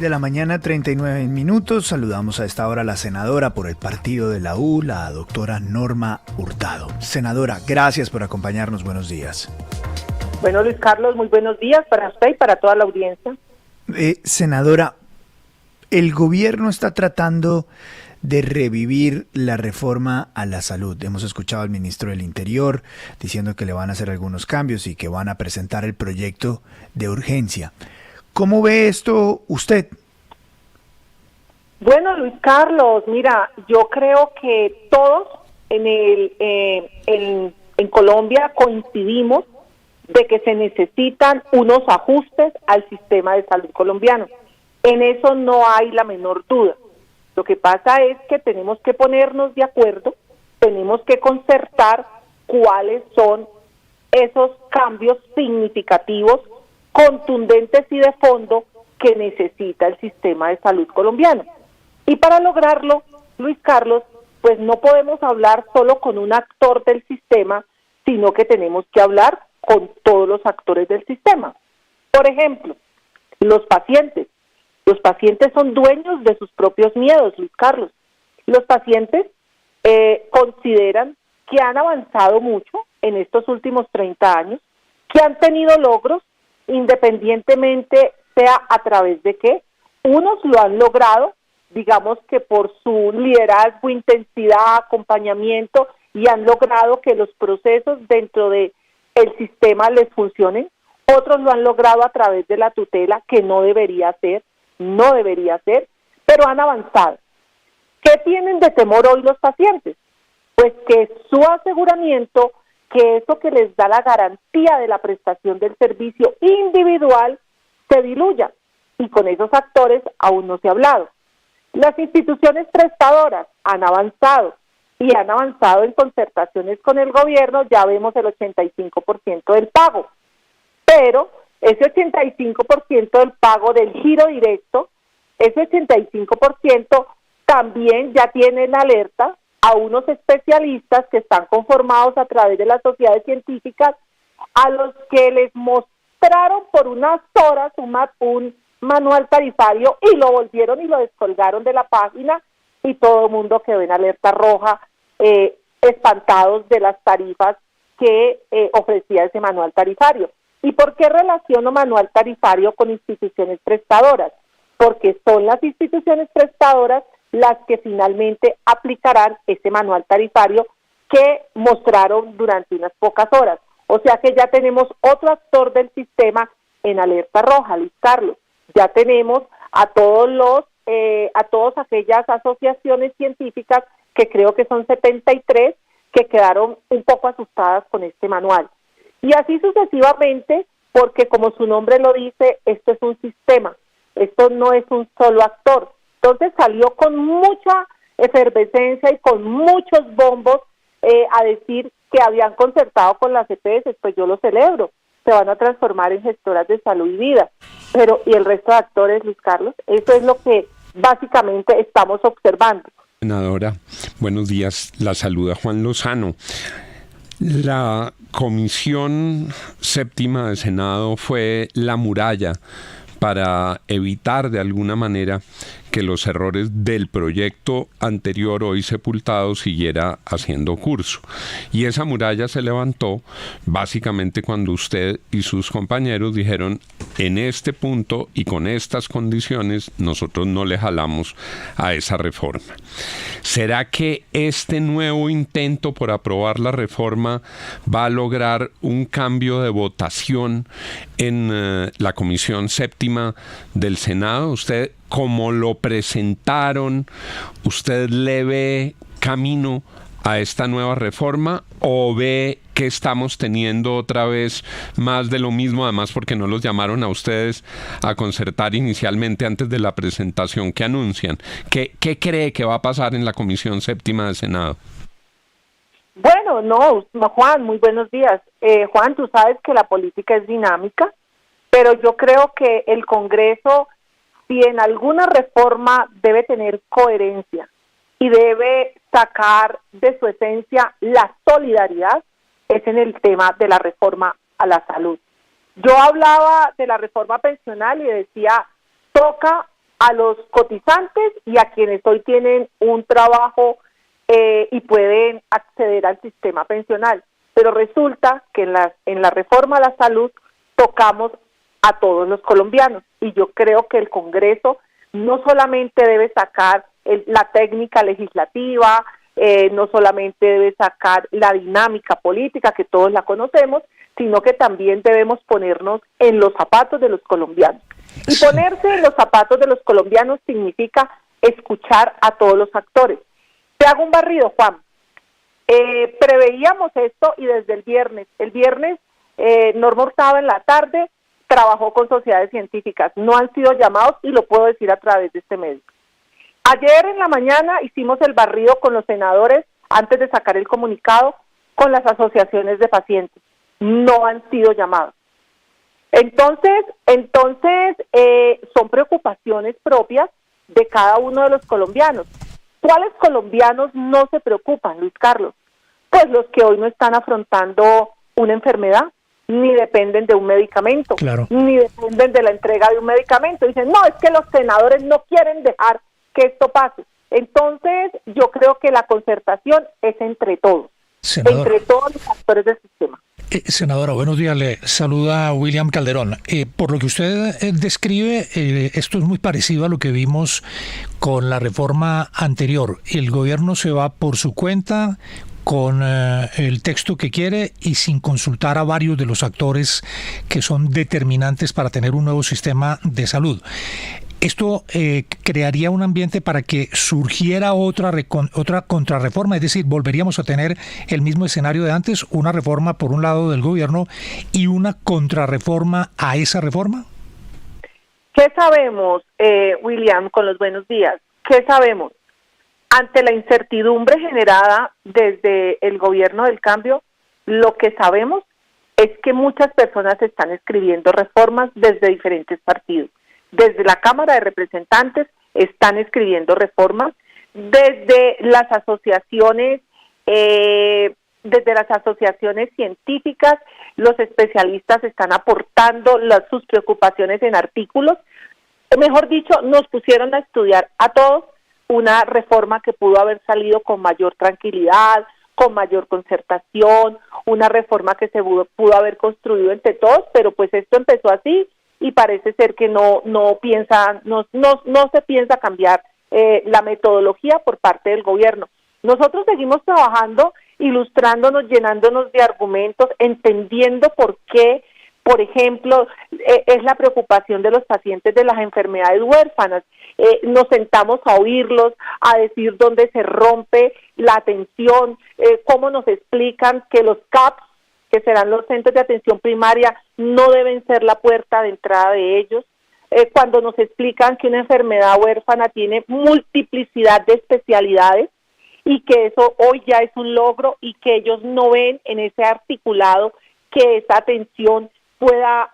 De la mañana, 39 minutos. Saludamos a esta hora a la senadora por el partido de la U, la doctora Norma Hurtado. Senadora, gracias por acompañarnos. Buenos días. Bueno, Luis Carlos, muy buenos días para usted y para toda la audiencia. Senadora, el gobierno está tratando de revivir la reforma a la salud. Hemos escuchado al ministro del Interior diciendo que le van a hacer algunos cambios y que van a presentar el proyecto de urgencia. ¿Cómo ve esto usted? Bueno, Luis Carlos, mira, yo creo que todos en Colombia coincidimos de que se necesitan unos ajustes al sistema de salud colombiano. En eso no hay la menor duda. Lo que pasa es que tenemos que ponernos de acuerdo, tenemos que concertar cuáles son esos cambios significativos, contundentes y de fondo que necesita el sistema de salud colombiano. Y para lograrlo, Luis Carlos, pues no podemos hablar solo con un actor del sistema, sino que tenemos que hablar con todos los actores del sistema. Por ejemplo, los pacientes. Los pacientes son dueños de sus propios miedos, Luis Carlos. Los pacientes consideran que han avanzado mucho en estos últimos 30 años, que han tenido logros, independientemente sea a través de qué. Unos lo han logrado, digamos que por su liderazgo, intensidad, acompañamiento, y han logrado que los procesos dentro de el sistema les funcionen. Otros lo han logrado a través de la tutela, que no debería ser, pero han avanzado. ¿Qué tienen de temor hoy los pacientes? Pues que su aseguramiento, que eso que les da la garantía de la prestación del servicio individual, se diluya, y con esos actores aún no se ha hablado. Las instituciones prestadoras han avanzado, y han avanzado en concertaciones con el gobierno. Ya vemos el 85% del pago, pero ese 85% del pago del giro directo, ese 85% también ya tiene en alerta a unos especialistas que están conformados a través de las sociedades científicas, a los que les mostraron por unas horas un manual tarifario y lo volvieron y lo descolgaron de la página, y todo el mundo quedó en alerta roja, espantados de las tarifas que ofrecía ese manual tarifario. ¿Y por qué relaciono manual tarifario con instituciones prestadoras? Porque son las instituciones prestadoras las que finalmente aplicarán ese manual tarifario que mostraron durante unas pocas horas. O sea que ya tenemos otro actor del sistema en alerta roja, Luis Carlos. Ya tenemos a todas aquellas asociaciones científicas, que creo que son 73, que quedaron un poco asustadas con este manual. Y así sucesivamente, porque como su nombre lo dice, esto es un sistema, esto no es un solo actor. Entonces salió con mucha efervescencia y con muchos bombos a decir que habían concertado con las EPS. Pues yo lo celebro, se van a transformar en gestoras de salud y vida. Pero ¿y el resto de actores, Luis Carlos? Eso es lo que básicamente estamos observando. Senadora, buenos días, la saluda Juan Lozano. La Comisión Séptima del Senado fue la muralla para evitar de alguna manera que los errores del proyecto anterior, hoy sepultado, siguiera haciendo curso. Y esa muralla se levantó básicamente cuando usted y sus compañeros dijeron: en este punto y con estas condiciones nosotros no le jalamos a esa reforma. ¿Será que este nuevo intento por aprobar la reforma va a lograr un cambio de votación en la Comisión Séptima del Senado? ¿Usted, como lo presentaron, usted le ve camino a esta nueva reforma, o ve que estamos teniendo otra vez más de lo mismo, además porque no los llamaron a ustedes a concertar inicialmente antes de la presentación que anuncian? ¿Qué cree que va a pasar en la Comisión Séptima del Senado? Bueno, no, Juan, muy buenos días. Juan, tú sabes que la política es dinámica, pero yo creo que el Congreso, si en alguna reforma, debe tener coherencia y debe sacar de su esencia la solidaridad, es en el tema de la reforma a la salud. Yo hablaba de la reforma pensional y decía, toca a los cotizantes y a quienes hoy tienen un trabajo y pueden acceder al sistema pensional. Pero resulta que en la reforma a la salud tocamos a todos los colombianos, y yo creo que el Congreso no solamente debe sacar la técnica legislativa, no solamente debe sacar la dinámica política, que todos la conocemos, sino que también debemos ponernos en los zapatos de los colombianos. Y ponerse en los zapatos de los colombianos significa escuchar a todos los actores. Te hago un barrido, Juan. Preveíamos esto y desde el viernes Norma Hurtado en la tarde trabajó con sociedades científicas, no han sido llamados y lo puedo decir a través de este medio. Ayer en la mañana hicimos el barrido con los senadores antes de sacar el comunicado con las asociaciones de pacientes, no han sido llamados. Entonces son preocupaciones propias de cada uno de los colombianos. ¿Cuáles colombianos no se preocupan, Luis Carlos? Pues los que hoy no están afrontando una enfermedad, ni dependen de un medicamento, claro, ni dependen de la entrega de un medicamento. Dicen, no, es que los senadores no quieren dejar que esto pase. Entonces, yo creo que la concertación es entre todos, entre todos los actores del sistema. Senadora, buenos días, le saluda William Calderón. Por lo que usted describe, esto es muy parecido a lo que vimos con la reforma anterior. El gobierno se va por su cuenta con el texto que quiere y sin consultar a varios de los actores que son determinantes para tener un nuevo sistema de salud. Esto crearía un ambiente para que surgiera otra contrarreforma, es decir, volveríamos a tener el mismo escenario de antes, una reforma por un lado del gobierno y una contrarreforma a esa reforma. ¿Qué sabemos, William, con los buenos días? ¿Qué sabemos? Ante la incertidumbre generada desde el gobierno del cambio, lo que sabemos es que muchas personas están escribiendo reformas desde diferentes partidos. Desde la Cámara de Representantes están escribiendo reformas, desde las asociaciones científicas, los especialistas están aportando sus preocupaciones en artículos. Mejor dicho, nos pusieron a estudiar a todos una reforma que pudo haber salido con mayor tranquilidad, con mayor concertación, una reforma que se pudo haber construido entre todos, pero pues esto empezó así y parece ser que no se piensa cambiar la metodología por parte del gobierno. Nosotros seguimos trabajando, ilustrándonos, llenándonos de argumentos, entendiendo por qué, por ejemplo, es la preocupación de los pacientes de las enfermedades huérfanas. Nos sentamos a oírlos, a decir dónde se rompe la atención, cómo nos explican que los CAPS, que serán los centros de atención primaria, no deben ser la puerta de entrada de ellos, cuando nos explican que una enfermedad huérfana tiene multiplicidad de especialidades y que eso hoy ya es un logro y que ellos no ven en ese articulado que esa atención pueda,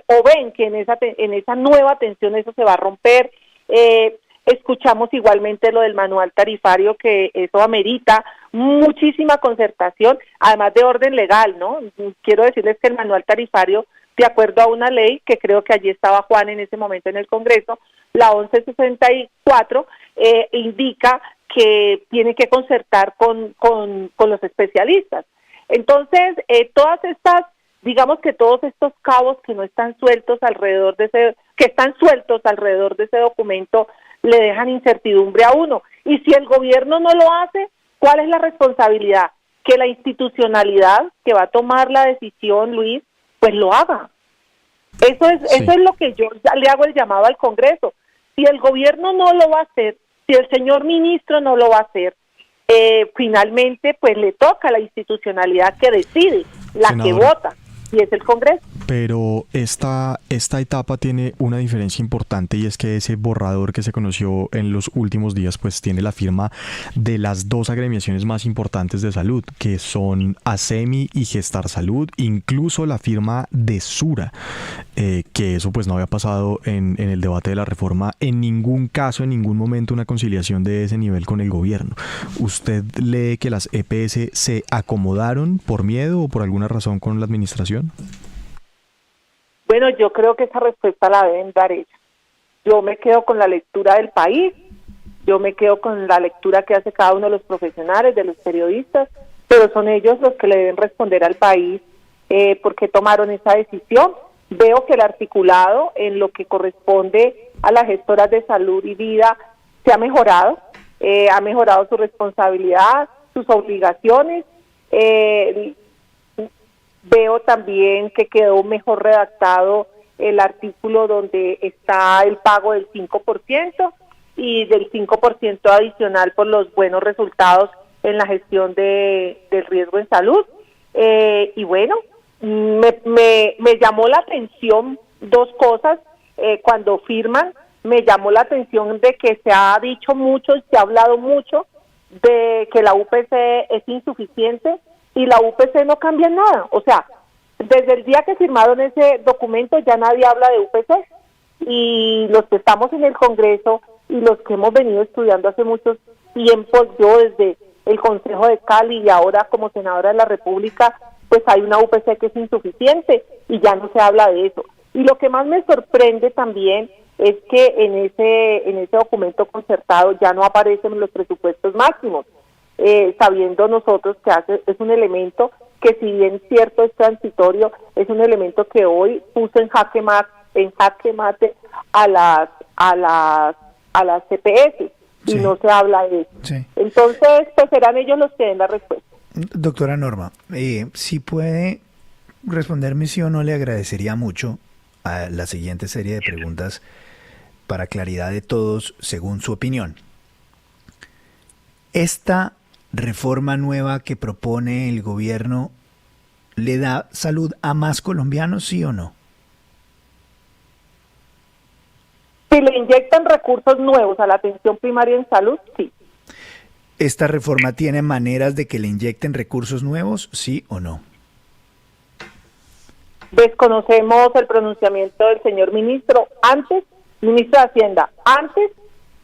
o ven que en esa nueva atención eso se va a romper. Escuchamos igualmente lo del manual tarifario, que eso amerita muchísima concertación, además de orden legal, ¿no? Quiero decirles que el manual tarifario, de acuerdo a una ley, que creo que allí estaba Juan en ese momento en el Congreso, la 1164, indica que tiene que concertar con los especialistas. Entonces, digamos que todos estos cabos que no están sueltos alrededor de ese documento le dejan incertidumbre a uno. Y si el gobierno no lo hace, ¿cuál es la responsabilidad? Que la institucionalidad que va a tomar la decisión, Luis, pues lo haga. Eso es lo que yo le hago el llamado al Congreso. Si el gobierno no lo va a hacer, si el señor ministro no lo va a hacer, finalmente pues le toca a la institucionalidad que decide, la Senadora, que vota, y es el Congreso. Pero esta etapa tiene una diferencia importante, y es que ese borrador que se conoció en los últimos días pues tiene la firma de las dos agremiaciones más importantes de salud, que son ASEMI y Gestar Salud, incluso la firma de Sura, que eso pues no había pasado en el debate de la reforma en ningún caso, en ningún momento, una conciliación de ese nivel con el gobierno. ¿Usted lee que las EPS se acomodaron por miedo o por alguna razón con la administración? Bueno, yo creo que esa respuesta la deben dar ellos. Yo me quedo con la lectura del país, yo me quedo con la lectura que hace cada uno de los profesionales, de los periodistas, pero son ellos los que le deben responder al país por qué tomaron esa decisión. Veo que el articulado en lo que corresponde a las gestoras de salud y vida se ha mejorado su responsabilidad, sus obligaciones. Veo también que quedó mejor redactado el artículo donde está el pago del 5% y del 5% adicional por los buenos resultados en la gestión del riesgo en salud. Y bueno, me llamó la atención dos cosas cuando firman. Me llamó la atención de que se ha dicho mucho y se ha hablado mucho de que la UPC es insuficiente y la UPC no cambia nada. O sea, desde el día que firmaron ese documento ya nadie habla de UPC, y los que estamos en el Congreso y los que hemos venido estudiando hace muchos tiempos, yo desde el Consejo de Cali y ahora como senadora de la República, pues hay una UPC que es insuficiente y ya no se habla de eso. Y lo que más me sorprende también es que en ese documento concertado ya no aparecen los presupuestos máximos, sabiendo nosotros que es un elemento que, si bien cierto es transitorio, es un elemento que hoy puso en jaque mate a las CPS, y Sí. no se habla de eso. Sí. Entonces, pues serán ellos los que den la respuesta. Doctora Norma, si puede responderme sí o no, le agradecería mucho a la siguiente serie de preguntas para claridad de todos, según su opinión. ¿Esta reforma nueva que propone el gobierno le da salud a más colombianos, sí o no? Si le inyectan recursos nuevos a la atención primaria en salud, sí. ¿Esta reforma tiene maneras de que le inyecten recursos nuevos, sí o no? Desconocemos el pronunciamiento del señor ministro ministro de Hacienda, antes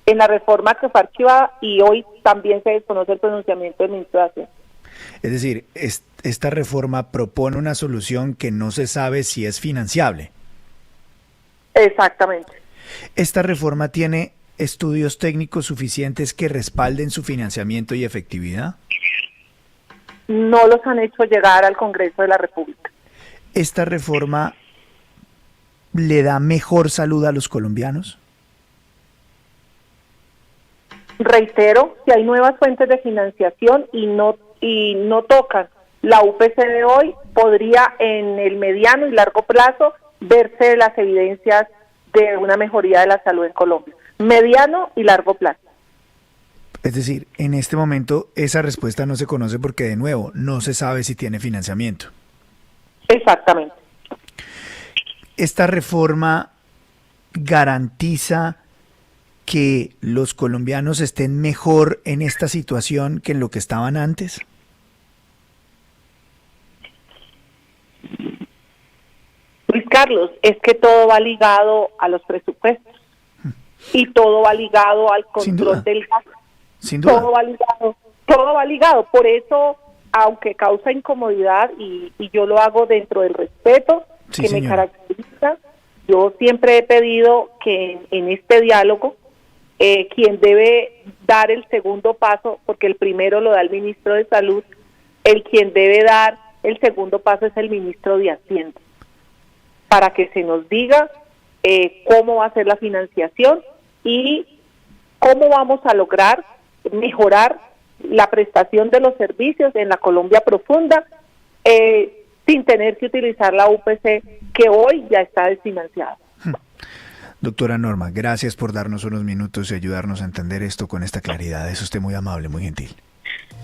en la reforma que fue archivada, y hoy también se desconoce el pronunciamiento del ministro de Hacienda. Es decir, esta reforma propone una solución que no se sabe si es financiable. Exactamente. ¿Esta reforma tiene estudios técnicos suficientes que respalden su financiamiento y efectividad? No los han hecho llegar al Congreso de la República. ¿Esta reforma le da mejor salud a los colombianos? Reitero, si hay nuevas fuentes de financiación y no tocan la UPC de hoy, podría en el mediano y largo plazo verse las evidencias de una mejoría de la salud en Colombia. Mediano y largo plazo. Es decir, en este momento esa respuesta no se conoce porque, de nuevo, no se sabe si tiene financiamiento. Exactamente. ¿Esta reforma garantiza que los colombianos estén mejor en esta situación que en lo que estaban antes? Luis Carlos, es que todo va ligado a los presupuestos y todo va ligado al control del gasto. Sin duda. Todo va ligado. Por eso, aunque causa incomodidad, y yo lo hago dentro del respeto Sí, que señora. me caracteriza, yo siempre he pedido que en este diálogo quien debe dar el segundo paso, porque el primero lo da el ministro de Salud, quien debe dar el segundo paso es el ministro de Hacienda, para que se nos diga cómo va a ser la financiación y cómo vamos a lograr mejorar la prestación de los servicios en la Colombia profunda, sin tener que utilizar la UPC, que hoy ya está desfinanciada. Doctora Norma, gracias por darnos unos minutos y ayudarnos a entender esto con esta claridad. Es usted muy amable, muy gentil.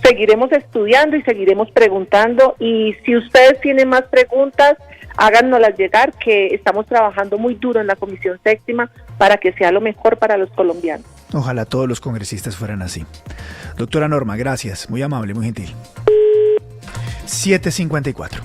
Seguiremos estudiando y seguiremos preguntando, y si ustedes tienen más preguntas, háganoslas llegar, que estamos trabajando muy duro en la Comisión Séptima para que sea lo mejor para los colombianos. Ojalá todos los congresistas fueran así. Doctora Norma, gracias, muy amable, muy gentil. 7:54.